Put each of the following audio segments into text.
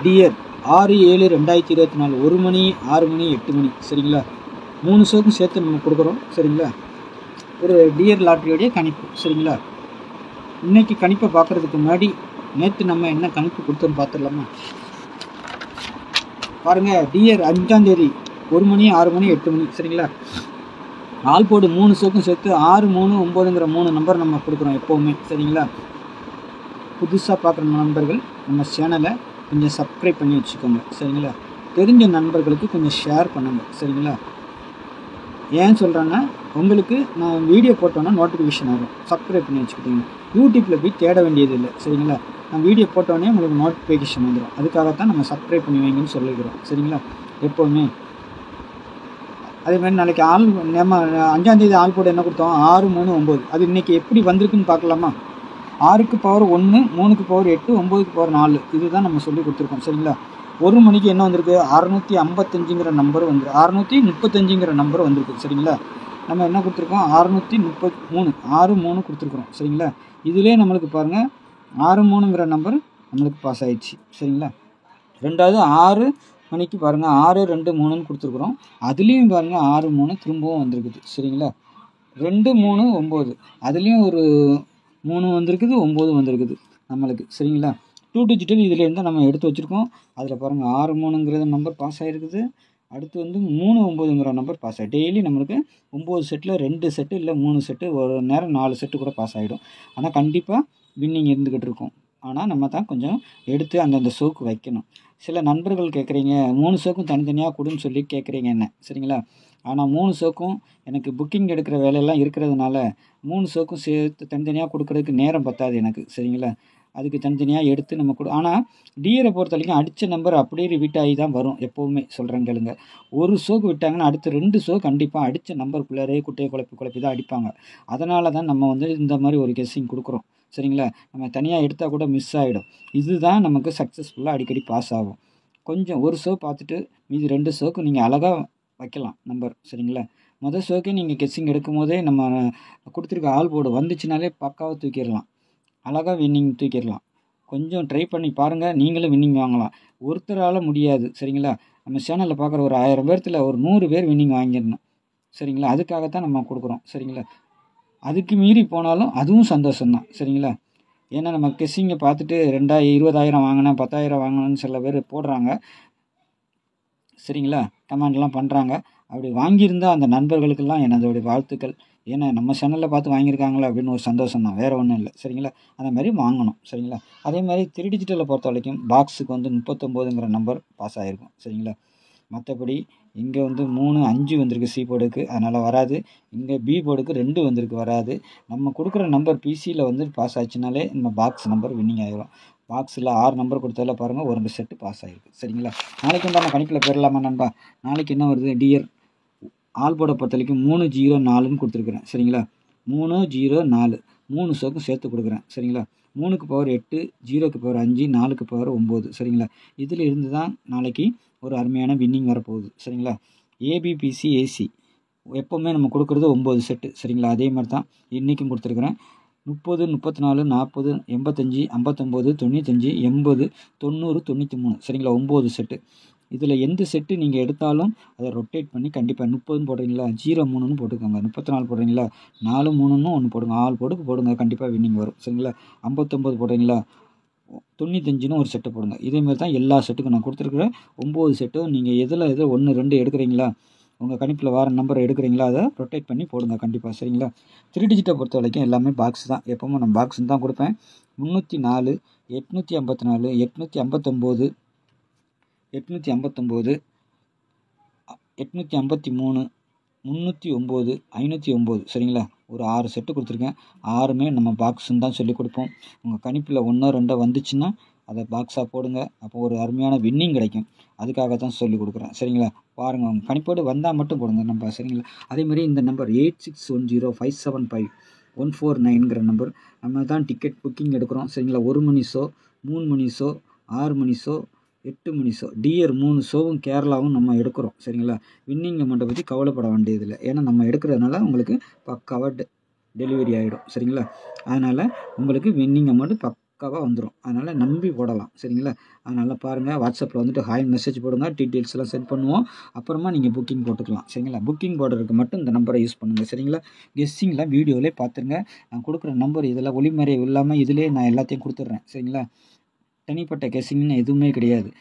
Dear 6/7/2024 1 மணி 6 மணி 8 மணி சரிங்களா. 3 ஷோக்கும் சேர்த்து நம்ம கொடுக்குறோம் சரிங்களா. ஒரு டியர் லாட்ரியோடைய கணிப்பு சரிங்களா. இன்னைக்கு கணிப்பை பார்க்குறதுக்கு முன்னாடி நேற்று நம்ம என்ன கணிப்பு கொடுத்தோன்னு பார்த்துடலாமா. பாருங்கள், டியர் 5ஆம் தேதி 1 மணி 6 மணி 8 மணி சரிங்களா. ஆல் போர்டு 3 ஷோக்கும் சேர்த்து 6 3 9ங்கிற 3 நம்பர் நம்ம கொடுக்குறோம் எப்போவுமே சரிங்களா. புதுசாக பார்க்குற நண்பர்கள் நம்ம சேனலை கொஞ்சம் சப்ஸ்கிரைப் பண்ணி வச்சுக்கோங்க சரிங்களா. தெரிஞ்ச நண்பர்களுக்கு கொஞ்சம் ஷேர் பண்ணுங்கள் சரிங்களா. ஏன் சொல்கிறேன்னா, உங்களுக்கு நான் வீடியோ போட்டோன்னா நோட்டிஃபிகேஷன் ஆகும். சப்ஸ்கிரைப் பண்ணி வச்சுக்கிட்டீங்க யூடியூப்பில் போய் தேட வேண்டியது இல்லை சரிங்களா. நான் வீடியோ போட்டோன்னே உங்களுக்கு நோட்டிஃபிகேஷன் வந்துடும். அதுக்காகத்தான் நம்ம சப்ஸ்கிரைப் பண்ணி வைங்கன்னு சொல்லிக்கிறோம் சரிங்களா எப்போவுமே. அதேமாதிரி நாளைக்கு நம்ம 5ஆம் தேதி ஆல் போர்டு என்ன கொடுத்தோம், 6 3 9. அது இன்றைக்கி எப்படி வந்திருக்குன்னு பார்க்கலாமா. 6க்கு பவர் 1, 3க்கு பவர் 8, 9க்கு பவர் 4. இதுதான் நம்ம சொல்லி கொடுத்துருக்கோம் சரிங்களா. 1 மணிக்கு என்ன வந்திருக்கு, 655ங்கிற நம்பர் வந்துருக்கு, 635ங்கிற நம்பர் வந்திருக்கு சரிங்களா. நம்ம என்ன கொடுத்துருக்கோம், 633 6 3 கொடுத்துருக்குறோம் சரிங்களா. இதிலே நம்மளுக்கு பாருங்கள் 6 3ங்கிற நம்பர் நம்மளுக்கு பாஸ் ஆகிடுச்சு சரிங்களா. ரெண்டாவது 6 மணிக்கு பாருங்கள் 6 2 3ன்னு கொடுத்துருக்குறோம். அதுலேயும் பாருங்கள் 6 3 திரும்பவும் வந்திருக்குது சரிங்களா. 2 3 9 அதுலேயும் ஒரு 3 வந்திருக்குது, 9 வந்திருக்குது நம்மளுக்கு சரிங்களா. 2 டிஜிட்டல் இதுலேருந்து நம்ம எடுத்து வச்சுருக்கோம். அதில் பாருங்கள் 6 3ங்கிற நம்பர் பாஸ் ஆகிருக்குது. அடுத்து வந்து 3 9ங்கிற நம்பர் பாஸ் ஆகி டெய்லி நம்மளுக்கு 9 செட்டில் 2 செட்டு இல்லை 3 செட்டு, ஒரு நேரம் 4 செட்டு கூட பாஸ் ஆகிடும். ஆனால் கண்டிப்பாக வின்னிங் இருந்துக்கிட்டு இருக்கும். ஆனால் நம்ம தான் கொஞ்சம் எடுத்து அந்தந்த ஷோக்கு வைக்கணும். சில நண்பர்கள் கேட்குறீங்க 3 ஷோக்கும் தனித்தனியாக கொடுன்னு சொல்லி கேட்குறீங்க என்ன சரிங்களா. ஆனால் 3 ஷோக்கும் எனக்கு புக்கிங் எடுக்கிற வேலையெல்லாம் இருக்கிறதுனால 3 ஷோக்கும் சேர்த்து தனித்தனியாக கொடுக்குறதுக்கு நேரம் பத்தாது எனக்கு சரிங்களா. அதுக்கு தனித்தனியாக எடுத்து நம்ம ஆனால் டியரை பொறுத்த வரைக்கும் அடித்த நம்பர் அப்படியே ரிப்பீட் ஆகி தான் வரும் எப்போவுமே சொல்கிறேன் கேளுங்க. ஒரு ஷோக்கு விட்டாங்கன்னா அடுத்து 2 ஷோ கண்டிப்பாக அடித்த நம்பருக்குள்ளாரே குட்டையை குழப்பி தான் அடிப்பாங்க. அதனால தான் நம்ம வந்து இந்த மாதிரி ஒரு கெஸ்ஸிங் கொடுக்குறோம் சரிங்களா. நம்ம தனியாக எடுத்தால் கூட மிஸ் ஆகிடும். இதுதான் நமக்கு சக்ஸஸ்ஃபுல்லாக அடிக்கடி பாஸ் ஆகும். கொஞ்சம் ஒரு ஷோ பார்த்துட்டு மீதி 2 ஷோக்கு நீங்கள் அழகாக வைக்கலாம் நம்பர் சரிங்களா. மொதல் ஷோக்கே நீங்கள் கெஸ்ஸிங் எடுக்கும் போதே நம்ம கொடுத்துருக்க ஆல் போர்டு வந்துச்சுனாலே பக்காவாக தூக்கிடலாம், அழகாக வின்னிங் தூக்கிடலாம். கொஞ்சம் ட்ரை பண்ணி பாருங்கள், நீங்களும் வின்னிங் வாங்கலாம். ஒருத்தரால் முடியாது சரிங்களா. நம்ம சேனலில் பார்க்குற ஒரு 1000 பேர்த்தில் ஒரு 100 பேர் வின்னிங் வாங்கிடணும் சரிங்களா. அதுக்காகத்தான் நம்ம கொடுக்குறோம் சரிங்களா. அதுக்கு மீறி போனாலும் அதுவும் சந்தோஷம்தான் சரிங்களா. ஏன்னா நம்ம கெஸ்ஸிங்கை பார்த்துட்டு 20,000 வாங்கினேன் 10,000 வாங்கினேன்னு சில பேர் போடுறாங்க சரிங்களா, கமெண்ட்லாம் பண்ணுறாங்க. அப்படி வாங்கியிருந்தால் அந்த நண்பர்களுக்கெல்லாம் எனதோடைய வாழ்த்துக்கள். ஏன்னா நம்ம சேனலில் பார்த்து வாங்கியிருக்காங்களா அப்படின்னு ஒரு சந்தோஷம் தான், வேறு ஒன்றும் இல்லை சரிங்களா. அந்த மாதிரி வாங்கணும் சரிங்களா. அதே மாதிரி 3 டிஜிட்டலில் பொறுத்த வரைக்கும் பாக்ஸுக்கு வந்து 39ங்கிற நம்பர் பாஸ் ஆகிருக்கும் சரிங்களா. மற்றபடி இங்கே வந்து 3 5 வந்திருக்கு சி போர்டுக்கு, அதனால் வராது. இங்கே பி போர்டுக்கு 2 வந்திருக்கு, வராது. நம்ம கொடுக்குற நம்பர் பிசியில் வந்து பாஸ் ஆச்சுனாலே நம்ம பாக்ஸ் நம்பர் வின்னிங் ஆகிரும். பாக்ஸில் 6 நம்பர் கொடுத்ததில் பாருங்கள் ஒரு 2 செட்டு பாஸ் ஆகிருக்கு சரிங்களா. நாளைக்கு நம்ம கணிப்பில் பெறலாமா நண்பா. நாளைக்கு என்ன வருது, டியர் ஆல் போர்டை பொறுத்த வரைக்கும் 3 0 4ன்னு கொடுத்துருக்குறேன் சரிங்களா. 3 0 4 3 ஷோக்கும் சேர்த்து கொடுக்குறேன் சரிங்களா. 3க்கு பவர் 8, 0க்கு பவர் 5, 4க்கு பவர் 9 சரிங்களா. இதில் இருந்து தான் நாளைக்கு ஒரு அருமையான வின்னிங் வரப்போகுது சரிங்களா. ஏபிபிசி ஏசி எப்போவுமே நம்ம கொடுக்குறது 9 செட்டு சரிங்களா. அதே மாதிரி தான் இன்றைக்கும் கொடுத்துருக்குறேன். 30 34 40 85 59 95 80 90 93 சரிங்களா. 9 செட்டு. இதில் எந்த செட்டு நீங்கள் எடுத்தாலும் அதை ரொட்டேட் பண்ணி கண்டிப்பாக 30ன்னு போடுறீங்களா 0 3ன்னு போட்டுக்கோங்க, 34 போடுறீங்களா 4 3ன்னு ஒன்று போடுங்க, ஆல் போடுக்கு போடுங்க, கண்டிப்பாக வின்னிங் வரும் சரிங்களா. 59 போடுறீங்களா 95ன்னு ஒரு செட்டு போடுங்க. இதேமாதிரி தான் எல்லா செட்டுக்கும் நான் கொடுத்துருக்குறேன். 9 செட்டும் நீங்கள் எதில் 1 2 எடுக்கிறீங்களா, உங்கள் கணிப்பில் வர நம்பரை எடுக்கிறீங்களா அதை ரொட்டேட் பண்ணி போடுங்க கண்டிப்பாக சரிங்களா. 3 டிஜிட்டை பொறுத்த வரைக்கும் எல்லாமே பாக்ஸ் தான், எப்போவுமே நான் பாக்ஸ் தான் கொடுப்பேன். 304 854 859 859 853 309 509 சரிங்களா. ஒரு 6 செட்டு கொடுத்துருக்கேன். 6மே நம்ம பாக்ஸுன்னு தான் சொல்லி கொடுப்போம். உங்கள் கணிப்பில் 1 2 வந்துச்சுன்னா அதை பாக்ஸாக போடுங்க, அப்போ ஒரு அருமையான வின்னிங் கிடைக்கும். அதுக்காக தான் சொல்லி கொடுக்குறேன் சரிங்களா. பாருங்கள், உங்கள் கணிப்போடு வந்தால் மட்டும் போடுங்க நம்பர் சரிங்களா. அதேமாதிரி இந்த நம்பர் 8610575149ங்கிற நம்பர் நம்ம தான் டிக்கெட் புக்கிங் எடுக்கிறோம் சரிங்களா. 1 மணி ஷோ, 3 மணி ஷோ, 6 மணி ஷோ, 8 மணி ஷோ, டியர் 3 ஷோவும் கேரளாவும் நம்ம எடுக்கிறோம் சரிங்களா. வின்னிங் அமௌண்ட்டை பற்றி கவலைப்பட வேண்டியதில்லை, ஏன்னா நம்ம எடுக்கிறதுனால உங்களுக்கு பக்காவாக டெலிவரி ஆகிடும் சரிங்களா. அதனால் உங்களுக்கு வின்னிங் அமௌண்ட்டு பக்காவாக வந்துடும். அதனால் நம்பி போடலாம். சரிங்களா? அதனால் பாருங்கள், வாட்ஸ்அப்பில் வந்துட்டு ஹாய் மெசேஜ் போடுங்க, டீட்டெயில்ஸ்லாம் சென்ட் பண்ணுவோம். அப்புறமா நீங்கள் புக்கிங் போட்டுக்கலாம். சரிங்களா? புக்கிங் போடுறதுக்கு மட்டும் இந்த நம்பரை யூஸ் பண்ணுங்கள். சரிங்களா? கெஸ்ஸிங்லாம் வீடியோவிலே பார்த்துருங்க. நான் கொடுக்குற நம்பர் இதில் ஒளிமறை இல்லாமல் இதிலே நான் எல்லாத்தையும் கொடுத்துட்றேன். சரிங்களா? தனிப்பட்ட கெஸ்ஸிங்னு எதுவுமே கிடையாது.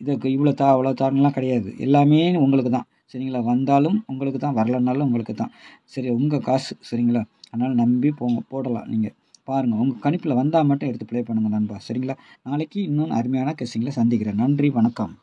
இதுக்கு இவ்வளோ அவ்வளோ தான்லாம் கிடையாது. எல்லாமே உங்களுக்கு தான். சரிங்களா? வந்தாலும் உங்களுக்கு தான், வரலனாலும் உங்களுக்கு தான். சரி, உங்கள் காசு. சரிங்களா? அதனால் நம்பி போடலாம். நீங்கள் பாருங்கள், உங்கள் கணிப்பில் வந்தால் மட்டும் எடுத்து ப்ளே பண்ணுங்கள் நண்பா. சரிங்களா? நாளைக்கு இன்னும் அருமையான கெஸ்ஸிங்கில் சந்திக்கிறேன். நன்றி, வணக்கம்.